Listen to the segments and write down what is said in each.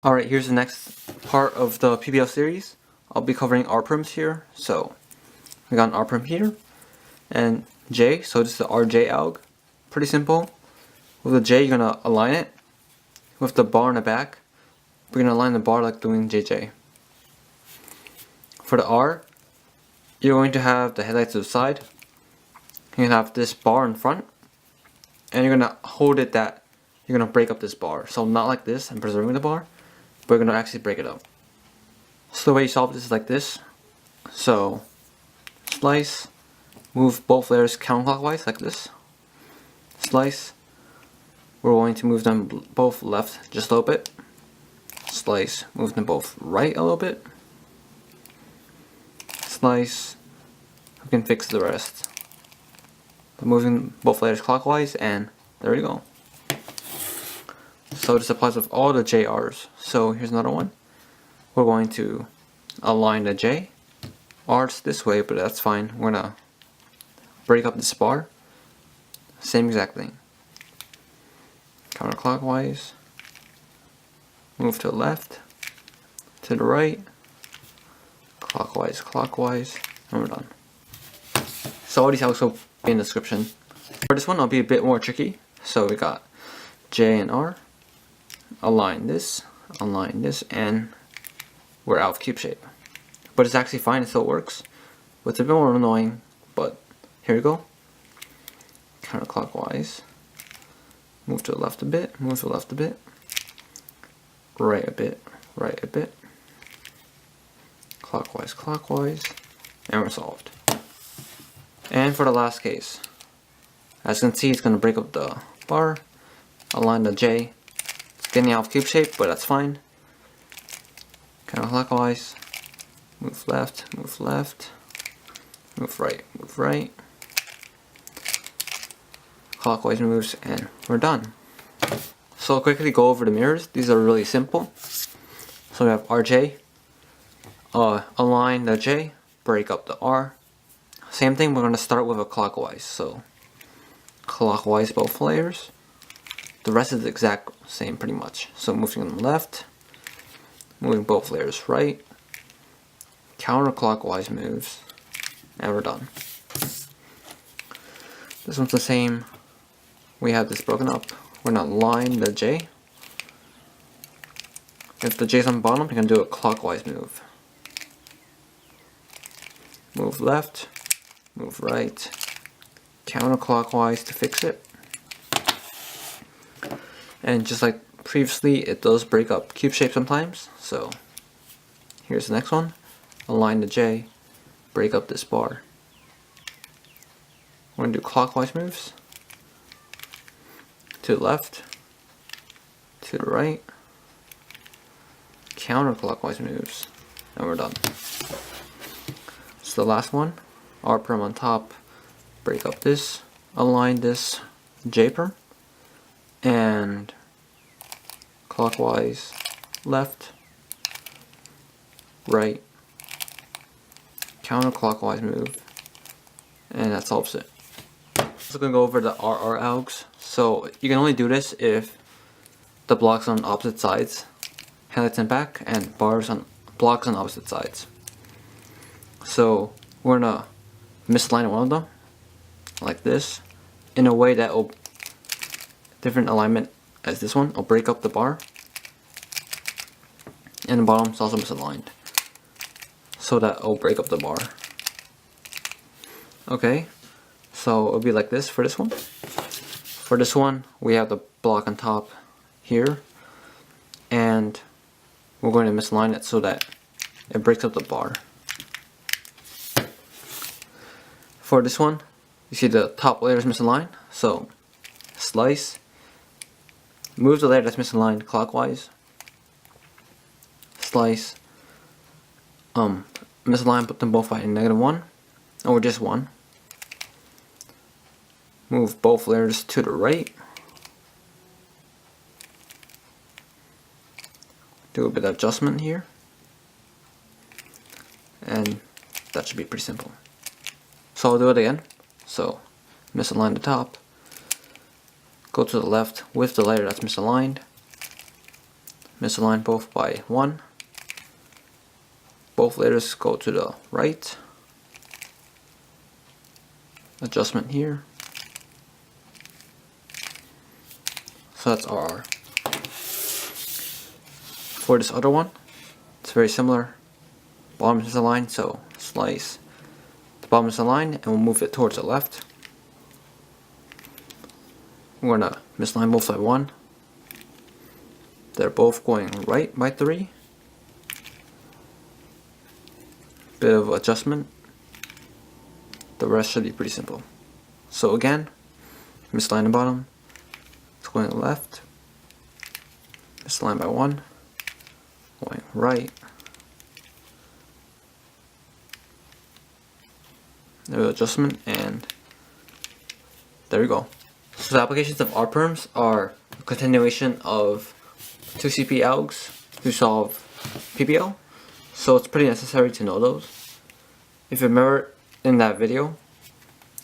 Alright, here's the next part of the PBL series. I'll be covering R Perms here. So, we got an R Perm here, and J, so this is the RJ alg. Pretty simple. With the J, you're going to align it. With the bar in the back, we're going to align the bar like doing JJ. For the R, you're going to have the headlights to the side. You're going to have this bar in front, and you're going to hold it that you're going to break up this bar. So not like this and preserving the bar, but we're going to actually break it up. So the way you solve this is like this. So slice, move both layers counterclockwise like this. Slice, we're going to move them both left just a little bit. Slice, move them both right a little bit. Slice, we can fix the rest by moving both layers clockwise, and there we go. So this applies with all the JRs. So here's another one. We're going to align the J. R's this way, but that's fine. We're gonna break up this bar. Same exact thing. Counterclockwise. Move to the left. To the right. Clockwise, clockwise. And we're done. So all these algs will be in the description. For this one, I'll be a bit more tricky. So we got J and R. Align this, and we're out of cube shape. But it's actually fine, it still works. But it's a bit more annoying, but here we go. Counterclockwise. Move to the left a bit, move to the left a bit. Right a bit, right a bit. Clockwise, clockwise. And we're solved. And for the last case, as you can see, it's going to break up the bar, align the J. It's getting out of cube shape, but that's fine. Counterclockwise, move left, move left, move right. Clockwise moves, and we're done. So I'll quickly go over the mirrors. These are really simple. So we have RJ, align the J, break up the R. Same thing, we're going to start with a clockwise. So clockwise both layers. The rest is the exact same pretty much. So moving them left, moving both layers right, counterclockwise moves, and we're done. This one's the same. We have this broken up. We're going to line the J. If the J's on the bottom, you can do a clockwise move. Move left, move right, counterclockwise to fix it. And just like previously, it does break up cube shape sometimes. So here's the next one. Align the J, break up this bar. We're going to do clockwise moves. To the left, to the right, counterclockwise moves, and we're done. So the last one, R Perm on top, break up this, align this J Perm, and clockwise left, right, counterclockwise move, and that solves it. So we're going to go over the RR algs. So you can only do this if the blocks on opposite sides, headlights in back, and blocks on opposite sides. So we're going to misalign one of them, like this, in a way that will, different alignment as this one, will break up the bar. And the bottom is also misaligned, so that will break up the bar. Okay, so it'll be like this for this one. For this one, we have the block on top here, and we're going to misalign it so that it breaks up the bar. For this one, you see the top layer is misaligned, so slice, move the layer that's misaligned clockwise, slice, misalign, put them both by -1, or just 1. Move both layers to the right. Do a bit of adjustment here. And that should be pretty simple. So I'll do it again. So misalign the top. Go to the left with the layer that's misaligned. misalign both by 1. Both layers go to the right. Adjustment here. So that's RR. For this other one, it's very similar. Bottom is aligned, so slice. The bottom is aligned, and we'll move it towards the left. We're gonna misalign both by 1. They're both going right by 3. Bit of adjustment. The rest should be pretty simple. So again, misalign the bottom. It's going left. Misalign by 1. Going right. There's adjustment, and there we go. So the applications of R Perms are a continuation of 2C PBLs to solve PBL. So it's pretty necessary to know those. If you remember in that video,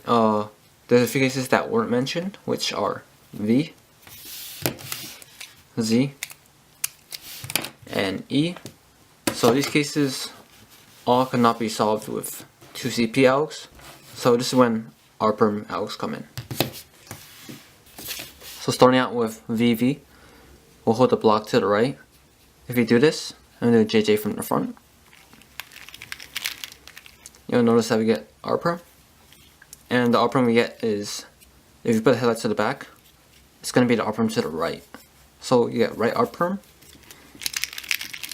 there's a few cases that weren't mentioned, which are V, Z, and E. So these cases all cannot be solved with 2C PBLs. So this is when R Perm algs come in. So starting out with VV, we'll hold the block to the right. If you do this, and do JJ from the front, you'll notice that we get R Perm. And the R Perm we get is, if you put the headlights to the back, it's going to be the R Perm to the right. So you get right R Perm.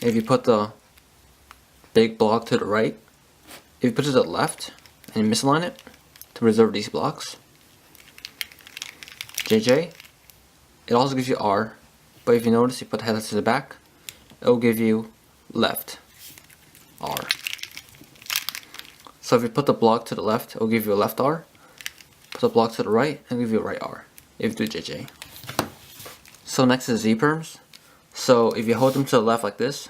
If you put the big block to the right, if you put it to the left and misalign it to preserve these blocks, JJ, it also gives you R, but if you notice you put the headlights to the back, it will give you left R. So if you put the block to the left, it will give you a left R. Put the block to the right, it will give you a right R, if you do JJ. So next is Z Perms. So if you hold them to the left like this,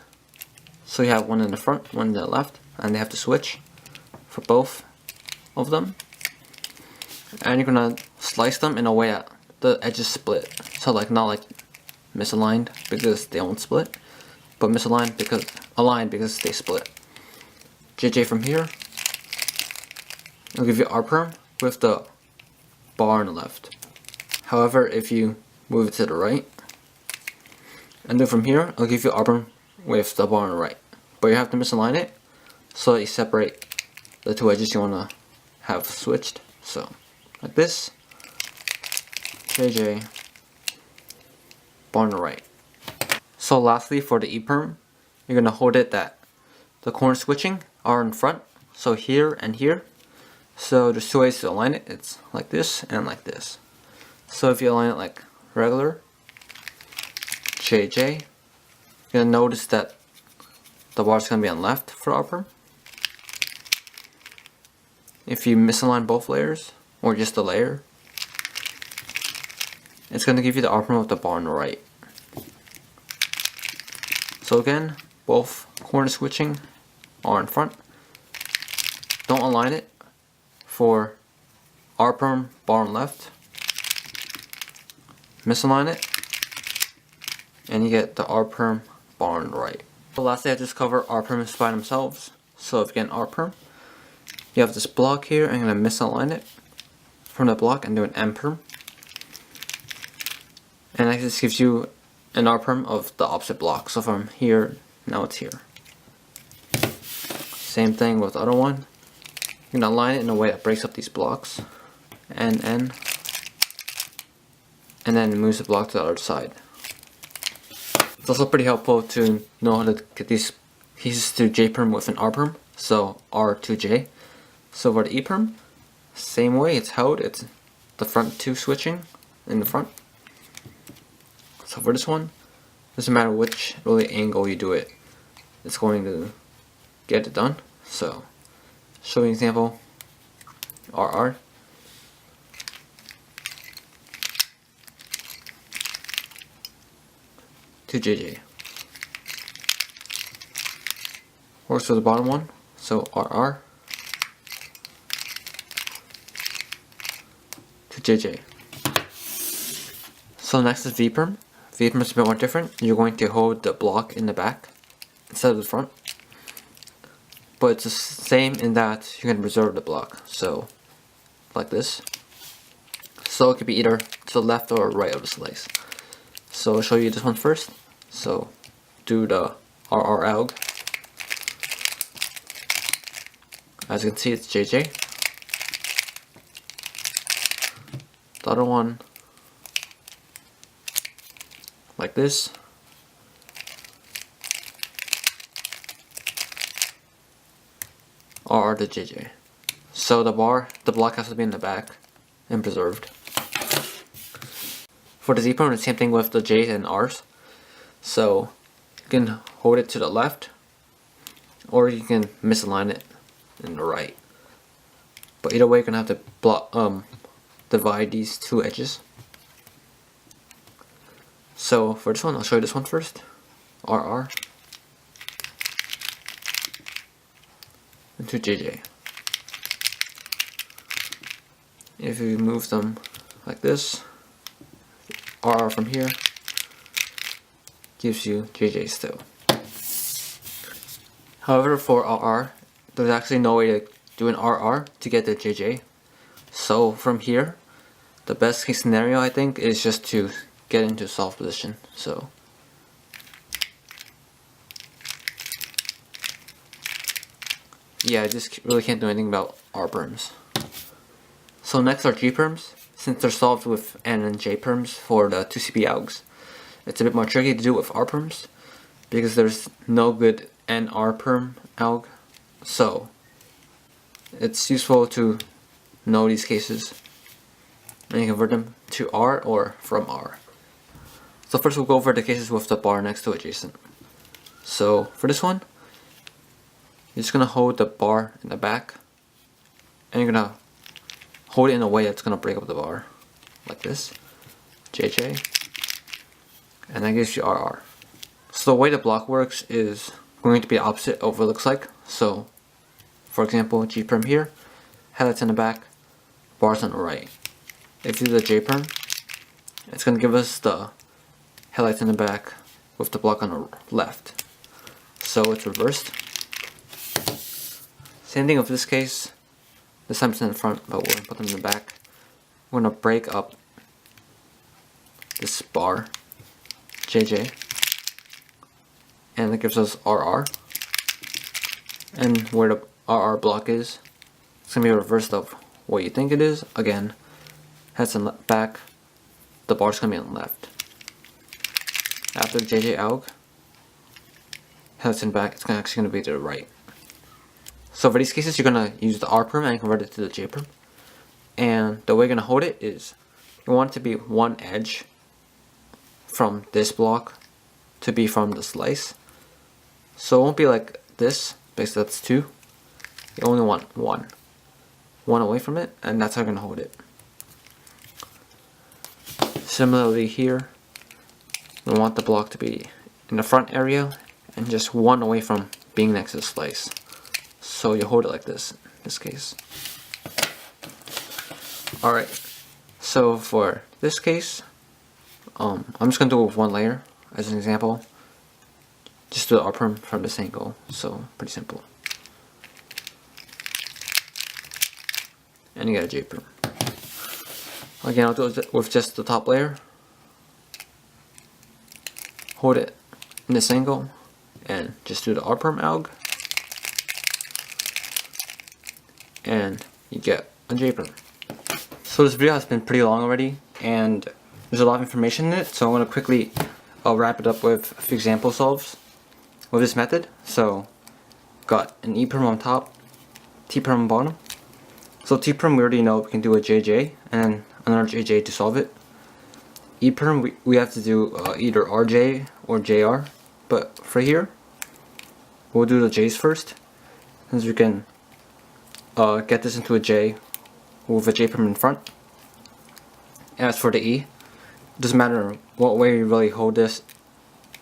so you have one in the front, one in the left, and they have to switch for both of them. And you're gonna slice them in a way that the edges split. So like not like misaligned because they won't split, but misaligned because aligned because they split. JJ from here, it'll give you R Perm with the bar on the left. However, if you move it to the right, and then from here, it'll give you R Perm with the bar on the right. But you have to misalign it so that you separate the two edges you want to have switched. So like this, JJ, bar on the right. So lastly, for the E Perm, you're going to hold it that the corner switching are in front, so here and here. So there's two ways to align it. It's like this and like this. So if you align it like regular, JJ, you're going to notice that the bar is going to be on left for R Perm. If you misalign both layers, or just the layer, it's going to give you the R Perm with the bar on the right. So again, both corner switching are in front. Don't align it for R Perm bar on left. Misalign it, and you get the R Perm bar on the right. So lastly, I just cover R Perms by themselves. So if you get an R Perm, you have this block here. I'm going to misalign it from the block and do an M Perm. And that just gives you an R Perm of the opposite block. So from here, now it's here. Same thing with the other one. You're going to align it in a way that breaks up these blocks. And then it moves the block to the other side. It's also pretty helpful to know how to get these pieces to J Perm with an R Perm. So R to J. So for the E Perm, same way, it's held, it's the front two switching in the front. So for this one, doesn't matter which really angle you do it, it's going to get it done. So, show you an example, RR. To JJ. Works for the bottom one, so RR to JJ. So next is V Perm. the E Perm is a bit more different. You're going to hold the block in the back instead of the front. But it's the same in that you can reserve the block. So, like this. So it could be either to the left or right of the slice. So I'll show you this one first. So do the RR alg. As you can see, it's JJ. The other one, like this. RR to JJ. So the block has to be in the back and preserved. For the Z Perm, the same thing with the J's and R's. So you can hold it to the left, or you can misalign it in the right. But either way, you're gonna have to divide these two edges. So for this one, I'll show you this one first. RR into JJ. If you move them like this, RR from here gives you JJ still. However, for RR, there's actually no way to do an RR to get the JJ. So from here, the best case scenario I think is just to get into soft position. So yeah, I just really can't do anything about R Perms. So next are G Perms. Since they're solved with N and J Perms for the 2CP algs, it's a bit more tricky to do with R Perms because there's no good N R Perm alg. So it's useful to know these cases and you convert them to R or from R. So first we'll go over the cases with the bar next to adjacent. So for this one, you're just gonna hold the bar in the back and you're gonna hold it in a way that's gonna break up the bar, like this, JJ, and that gives you RR. So the way the block works is going to be opposite of what it looks like. So, for example, G Perm here, highlights in the back, bars on the right. If you do the J Perm, it's gonna give us the highlights in the back with the block on the left. So it's reversed. Same thing with this case. This time it's in the front, but we're gonna put them in the back. We're gonna break up this bar, JJ, and that gives us RR. And where the RR block is, it's gonna be reversed of what you think it is. Again, heads in the back, the bar's gonna be on the left. After JJ alg, heads in back, it's actually gonna be to the right. So for these cases, you're going to use the R Perm and convert it to the J Perm. And the way you're going to hold it is, you want it to be one edge from this block to be from the slice. So it won't be like this, because that's two. You only want one. One away from it, and that's how you're going to hold it. Similarly here, you want the block to be in the front area, and just one away from being next to the slice. So you hold it like this, in this case. Alright, so for this case, I'm just going to do it with one layer as an example. Just do the R Perm from this angle, so pretty simple. And you got a J Perm. Again, I'll do it with just the top layer. Hold it in this angle, and just do the R Perm alg. And you get a J Perm. So this video has been pretty long already, and there's a lot of information in it, so I'm going to quickly wrap it up with a few example solves with this method. So, got an E Perm on top, T Perm on bottom. So T Perm, we already know we can do a JJ, and another JJ to solve it. E Perm, we have to do either RJ or JR, but for here, we'll do the J's first, since we can get this into a J with a J Perm in front. As for the E, it doesn't matter what way you really hold this,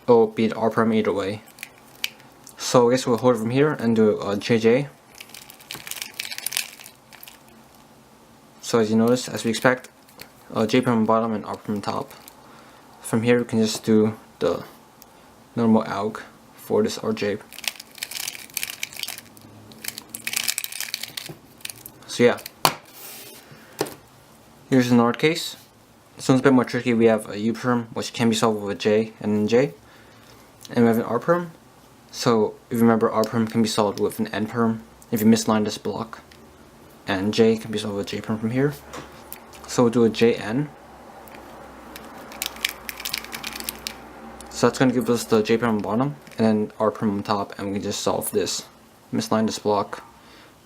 it will be the R Perm either way. So I guess we'll hold it from here and do a JJ. So as you notice, as we expect, J Perm on bottom and R Perm on top. from here we can just do the normal AUG for this RJ. So yeah, here's another case. This one's a bit more tricky. We have a U Perm, which can be solved with a J and an J, and we have an R Perm. So if you remember, R Perm can be solved with an N Perm if you misline this block, and J can be solved with J Perm from here. So we'll do a JN. So that's going to give us the J Perm on bottom, and then R Perm on top, and we can just solve this, misline this block,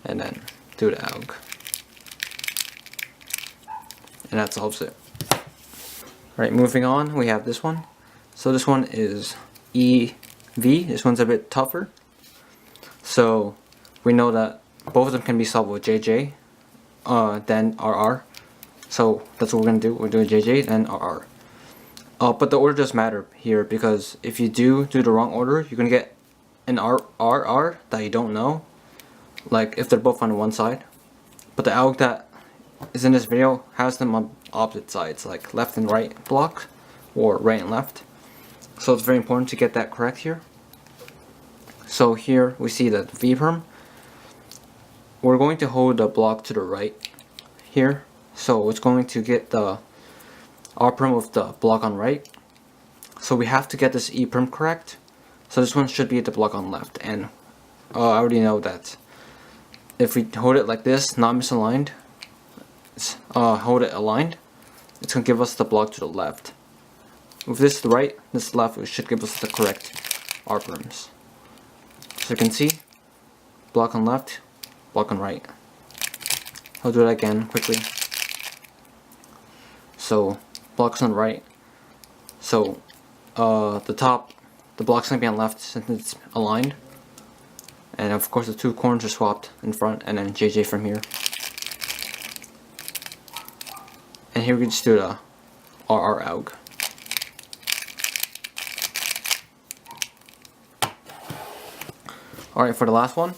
and then do the AUG. And that solves it. Alright, moving on, we have this one. So this one is EV. This one's a bit tougher. So we know that both of them can be solved with JJ, then RR. So that's what we're going to do. We're doing JJ, then RR. But the order does matter here, because if you do the wrong order, you're going to get an RR that you don't know, like if they're both on one side. But the AUG that is in this video has them on opposite sides, like left and right block, or right and left. So it's very important to get that correct here. So here we see that V Perm, we're going to hold the block to the right here. So it's going to get the R Perm with the block on right. So we have to get this E Perm correct. So this one should be the block on left. And I already know that if we hold it like this, not misaligned, hold it aligned, it's going to give us the block to the left. With this to the right, this to the left, it should give us the correct R Perms. So you can see, block on left, block on right. I'll do that again quickly. So blocks on right. So the block's gonna be on left since it's aligned. And of course the two corners are swapped in front, and then JJ from here. And here we can just do the RR AUG. Alright, for the last one,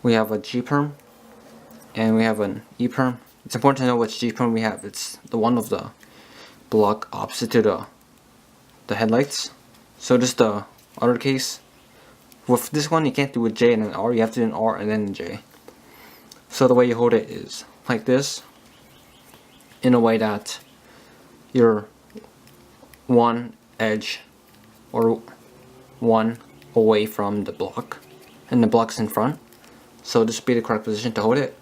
we have a G Perm and we have an E Perm. It's important to know which G Perm we have. It's the one of the block opposite to the headlights. So just the other case, with this one you can't do a J and an R, you have to do an R and then a J. So the way you hold it is like this, in a way that you're one edge or one away from the block, and the block's in front. So this would be the correct position to hold it.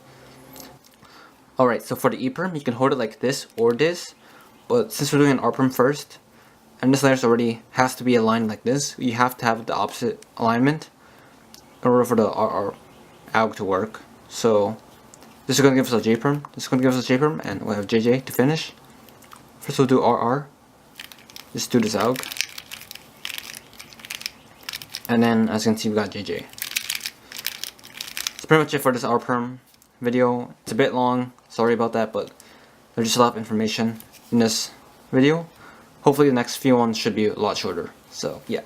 Alright, so for the E Perm, you can hold it like this or this, but since we're doing an R Perm first, and this layers already has to be aligned like this, you have to have the opposite alignment in order for the RR AUG to work. So this is going to give us a J Perm, this is going to give us a J Perm, and we'll have JJ to finish. First we'll do RR, just do this AUG, and then as you can see we got JJ. That's pretty much it for this R Perm video. It's a bit long, sorry about that, but there's just a lot of information in this video. Hopefully the next few ones should be a lot shorter. So yeah.